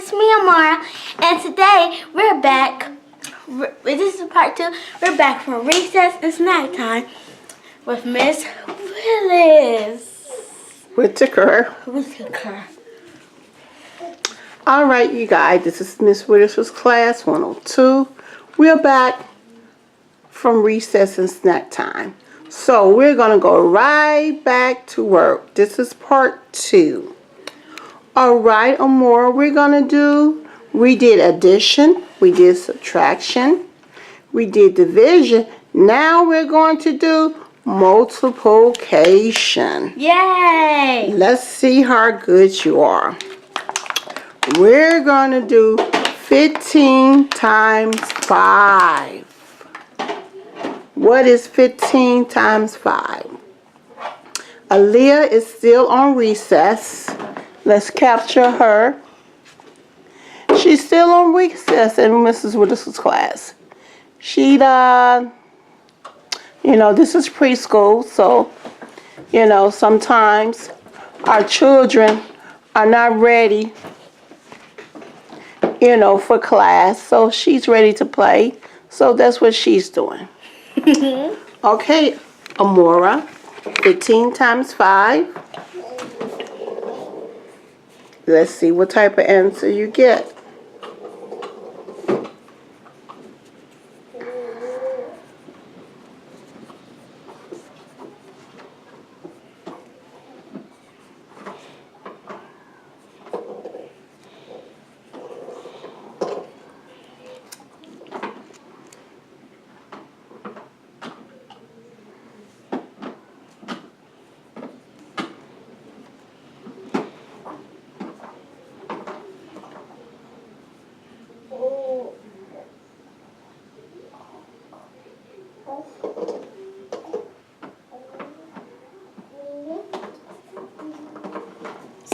it's me, MORA, and today we're back. This is part 2. We're back from recess and snack time with Miss Willis. Whitaker. All right, you guys, this is Miss Willis's class 102. We're back from recess and snack time. So we're going to go right back to work. This is part 2. All right, Amora, we did addition, we did subtraction, we did division. Now we're going to do multiplication. Yay! Let's see how good you are. We're going to do 15 times 5. What is 15 times 5? AaILYAH is still on recess. Let's capture her. She's still on recess in Mrs. Willis's class. She, this is preschool, so, sometimes our children are not ready, for class. So she's ready to play. So that's what she's doing. Okay, Amora, 15 times 5. Let's see what type of answer you get.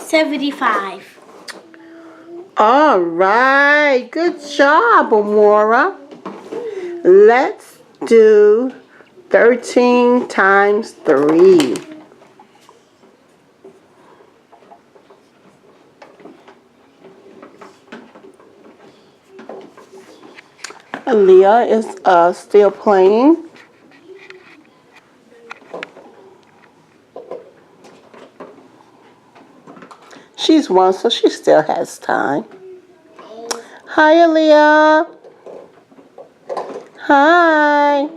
$75. All right, good job, Amora. Let's do 13 times 3. AaILYAH is still playing. She's 1, so she still has time. Hi, AaILYAH. Hi.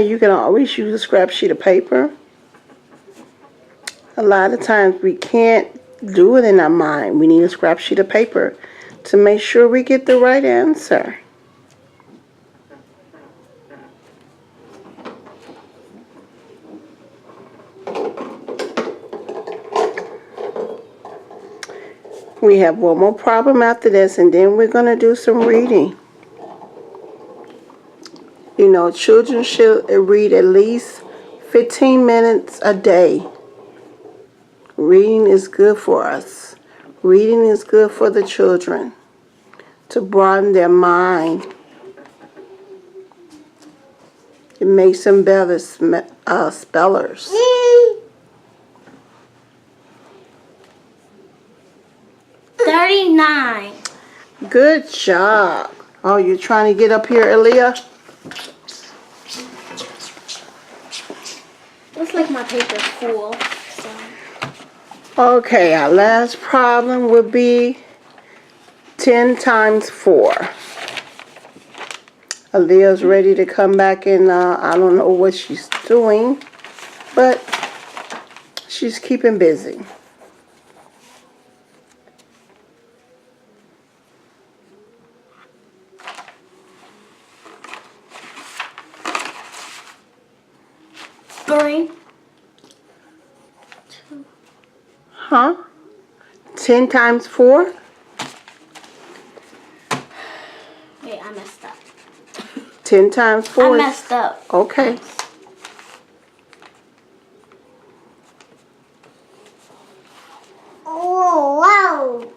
You can always use a scrap sheet of paper. A lot of times we can't do it in our mind. We need a scrap sheet of paper to make sure we get the right answer. We have one more problem after this, and then we're going to do some reading. Children should read at least 15 minutes a day. Reading is good for us. Reading is good for the children to broaden their mind. It makes them better spellers. $39. Good job. Oh, you're trying to get up here, AaILYAH? Looks like my paper's full. So. Okay, our last problem would be 10 times 4. AaILYAH's ready to come back and I don't know what she's doing, but she's keeping busy. Three. 10 times 4? Wait, I messed up. 10 times 4 I messed up. Okay. Oh, wow.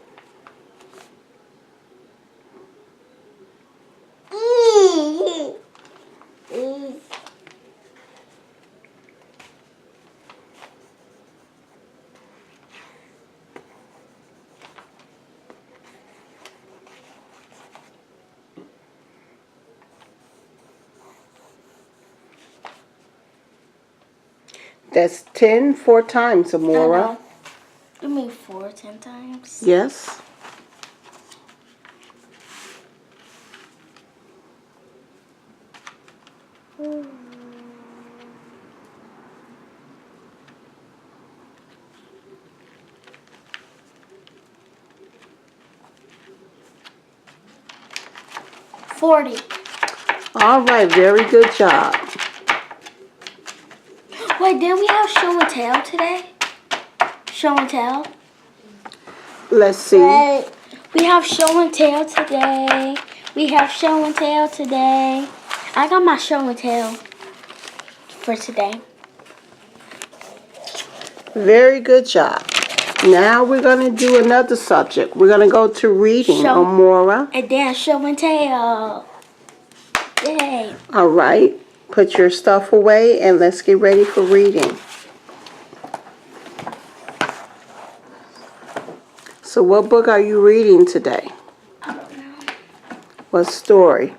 That's 10 4 times, I Amora. know. You mean 4 10 times? Yes. $40. All right, very good job. Wait, did we have show and tell today? Show and tell? Let's see. We have show and tell today. We have show and tell today. I got my show and tell for today. Very good job. Now we're going to do another subject. We're going to go to reading, Show- Amora. And then show and tell. Yay. All right. Put your stuff away and let's get ready for reading. So what book are you reading today? I don't know. What story?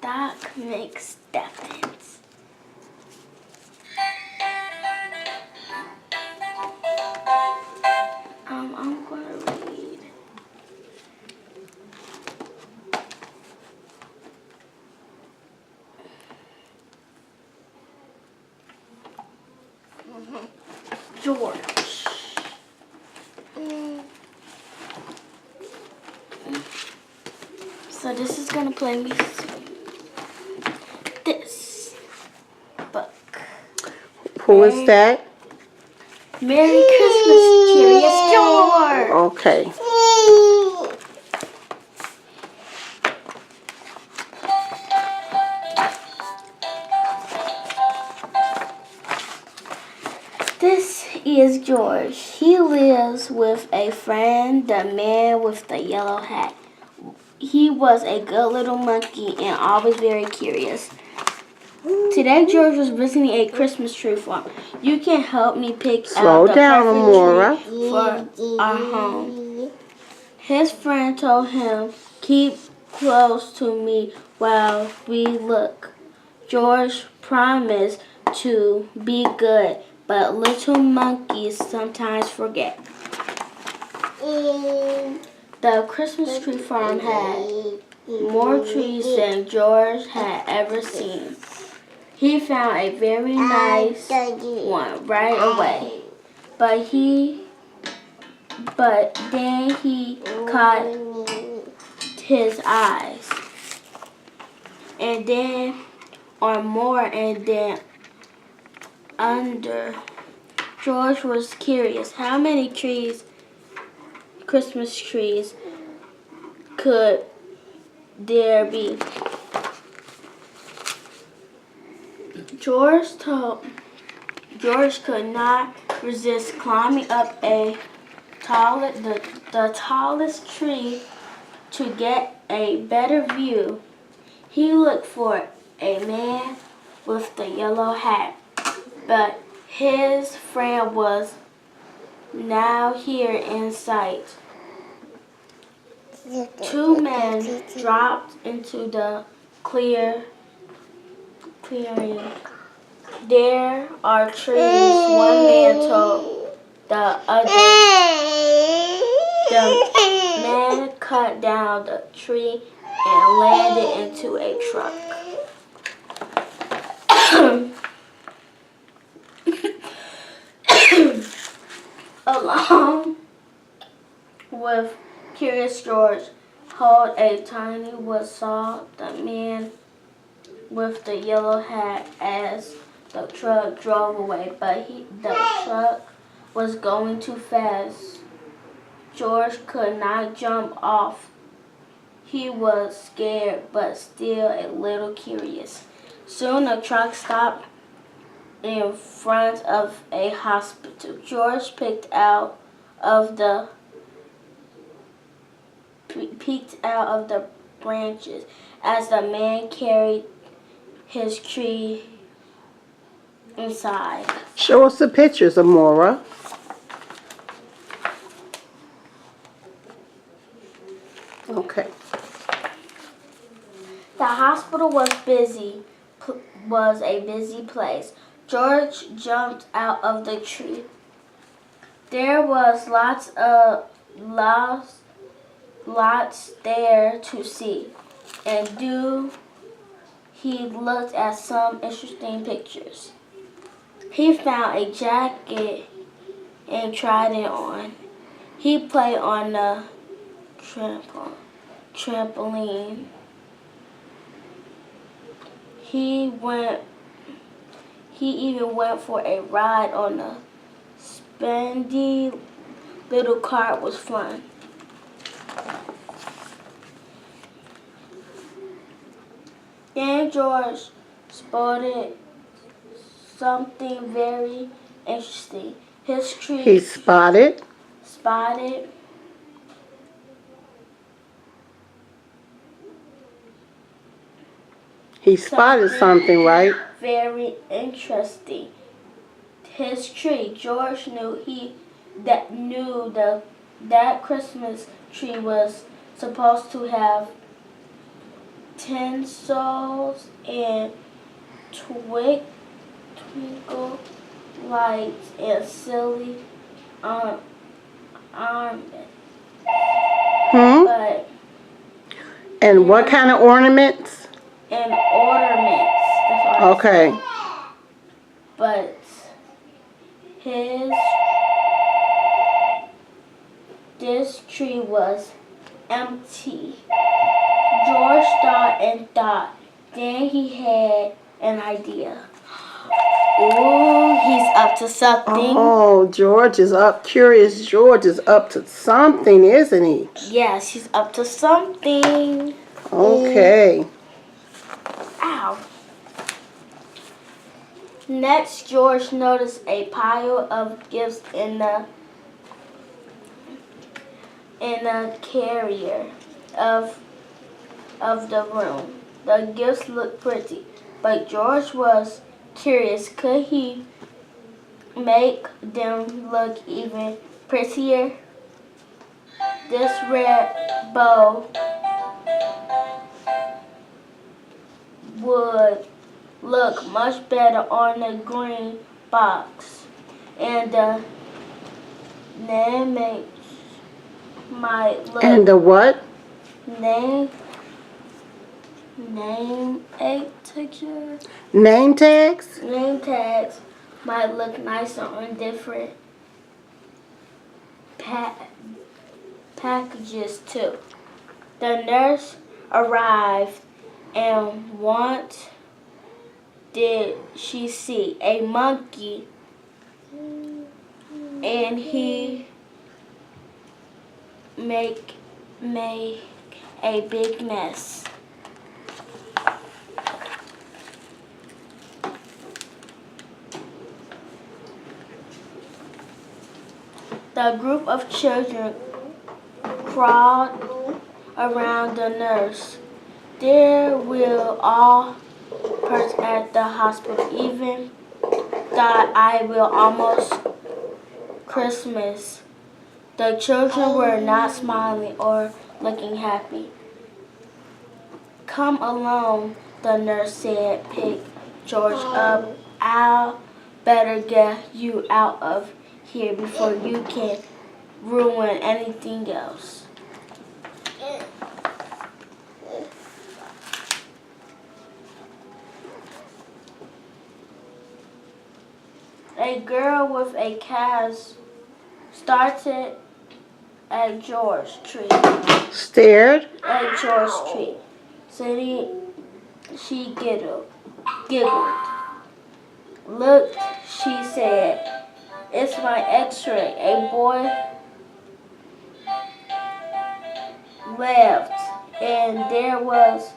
Doc makes Stephens. I'm gonna read. George. So this is gonna play me this book. Who is that? Merry Christmas, Curious George. Okay. This is George. He lives with a friend, the man with the yellow hat. He was a good little monkey and always very curious. Today, George was visiting a Christmas tree farm. You can help me pick Slow out the down, perfect Amora. tree for our home. His friend told him, "Keep close to me while we look." George promised to be good, but little monkeys sometimes forget. The Christmas tree farm had more trees than George had ever seen. He found a very nice one right away, but then he caught his eyes, and then on more, and then under. George was curious. How many trees, Christmas trees, could there be? George could not resist climbing up the tallest tree to get a better view. He looked for a man with the yellow hat, but his friend was now here in sight. Two men dropped into the clearing. There are trees, one man told the other. The man cut down the tree and landed into a truck. Along with Curious George hauled a tiny wood saw. The man with the yellow hat as the truck drove away, but the truck was going too fast. George could not jump off. He was scared, but still a little curious. Soon the truck stopped in front of a hospital. George peeked out of the branches as the man carried his tree inside. Show us the pictures, Amora. Okay. The hospital was busy. was a busy place. George jumped out of the tree. There was lots there to see and do. He looked at some interesting pictures. He found a jacket and tried it on. He played on the trampoline. He even went for a ride on the spendy little car. It was fun. Then George spotted something very interesting. His tree. He spotted. He spotted something, right? Very interesting. His tree. George knew that Christmas tree was supposed to have tinsels and twinkle lights and silly ornaments. But and what kind of ornaments? And ornaments. Okay. But this tree was empty. George thought and thought. Then he had an idea. Ooh, he's up to something. Oh, George is up. Curious George is up to something, isn't he? Yes, he's up to something. Okay. Ow. Next, George noticed a pile of gifts in the carrier of the room. The gifts looked pretty, but George was curious. Could he make them look even prettier? This red bow would look much better on the green box, and the name might look. And the what? Name tags? Name tags might look nicer on different packages too. The nurse arrived, and what did she see? A monkey, and he make a big mess. The group of children crawled around the nurse. There will all person at the hospital even thought I will almost Christmas. The children were not smiling or looking happy. Come along, the nurse said. Pick George up. I'll better get you out of here before you can ruin anything else. A girl with a cast started at George's tree. Stared at George's tree. Sitting, she giggled. Look, she said, it's my x-ray. A boy laughed, and there was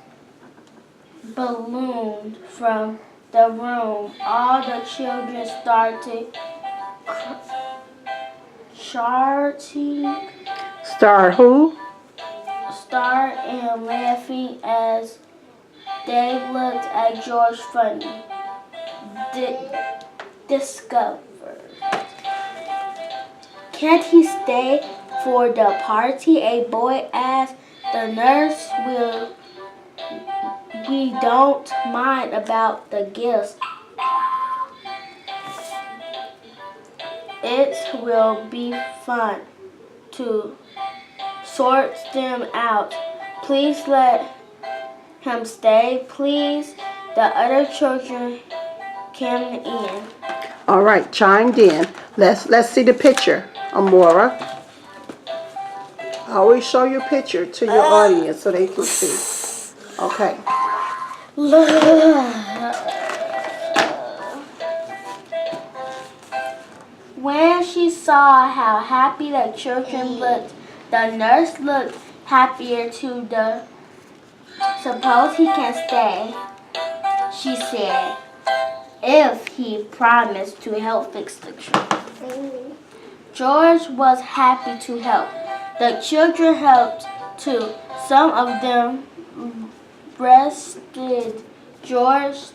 balloon from the room. All the children started Start who? Start and laughing as they looked at George funny. Discovered. Can't he stay for the party? A boy asked. The nurse will we don't mind about the gifts. It will be fun to sort them out. Please let him stay. Please, the other children came in. All right, chimed in. Let's see the picture, Amora. Always show your picture to your audience so they can see. Okay. When she saw how happy the children looked, the nurse looked happier too. Suppose he can stay, she said, if he promised to help fix the tree. George was happy to help. The children helped too. Some of them rested George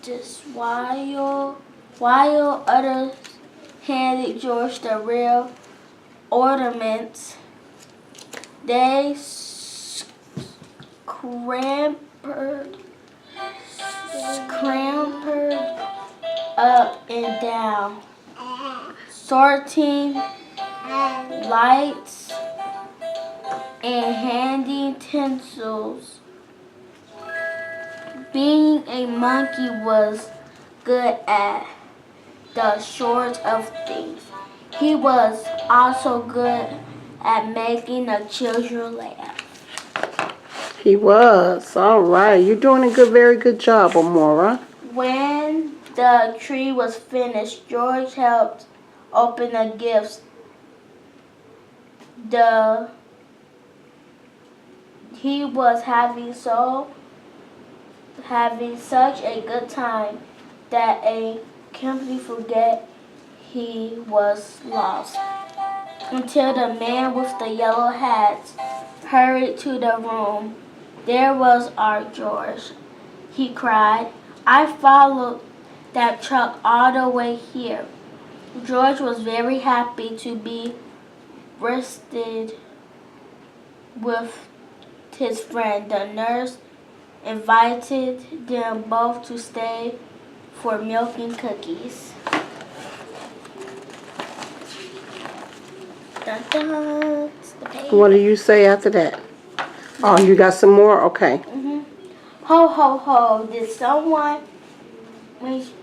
just while others handed George the real ornaments. They scrambled up and down, sorting lights and handing tinsels. Being a monkey was good at the sort of things. He was also good at making the children laugh. He was. All right. You're doing a very good job, Amora. When the tree was finished, George helped open the gifts. He was having such a good time that a completely forget he was lost. Until the man with the yellow hat hurried to the room. There was our George, he cried. I followed that truck all the way here. George was very happy to be rested with his friend. The nurse invited them both to stay for milk and cookies. Dun, dun. What do you say after that? Oh, you got some more? Okay. Ho, ho, ho. Did someone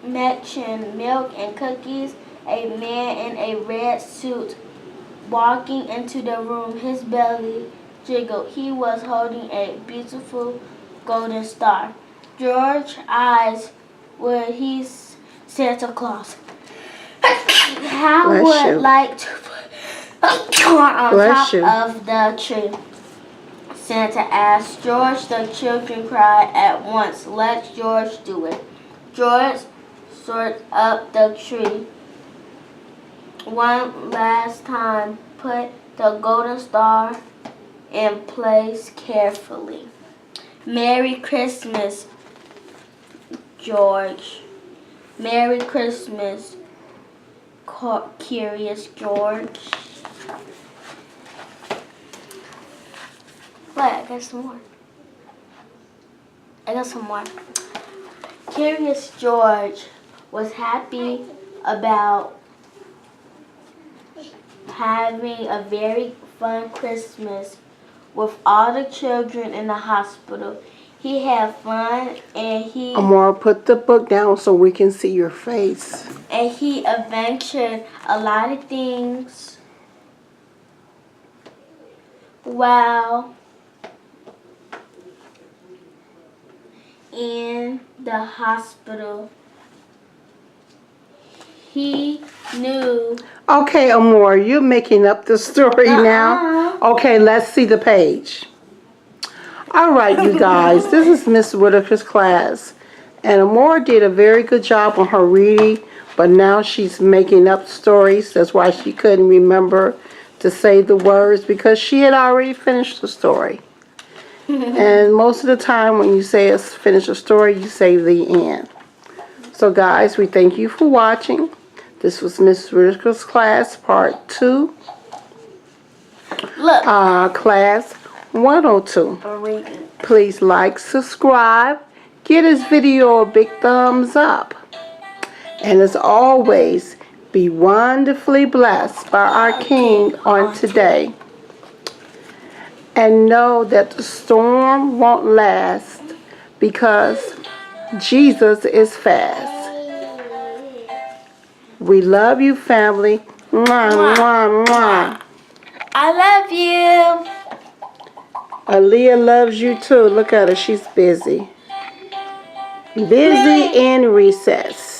mention milk and cookies? A man in a red suit walking into the room. His belly jiggled. He was holding a beautiful golden star. George's eyes were he's Santa Claus. I would like to put corn on top of the tree. Santa asked. George, the children cried at once. Let George do it. George sorted up the tree one last time, put the golden star in place carefully. Merry Christmas, George. Merry Christmas, Curious George. Wait, I got some more. Curious George was happy about having a very fun Christmas with all the children in the hospital. He had fun and he... Amora, put the book down so we can see your face. And he adventured a lot of things while in the hospital. He knew... Okay, Amora, you're making up the story now. Okay, let's see the page. All right, you guys, this is Miss Whitaker's class. And Amora did a very good job on her reading, but now she's making up stories. That's why she couldn't remember to say the words, because she had already finished the story. And most of the time when you say finish a story, you say the end. So guys, we thank you for watching. This was Miss Whitaker's class, part 2. Look. Class 102. For reading. Please like, subscribe, give this video a big thumbs up. And as always, be wonderfully blessed by our King on today. And know that the storm won't last because Jesus is fast. We love you, family. Mwah, mwah, mwah. I love you. AaILYAH loves you too. Look at her. She's busy. Busy in recess.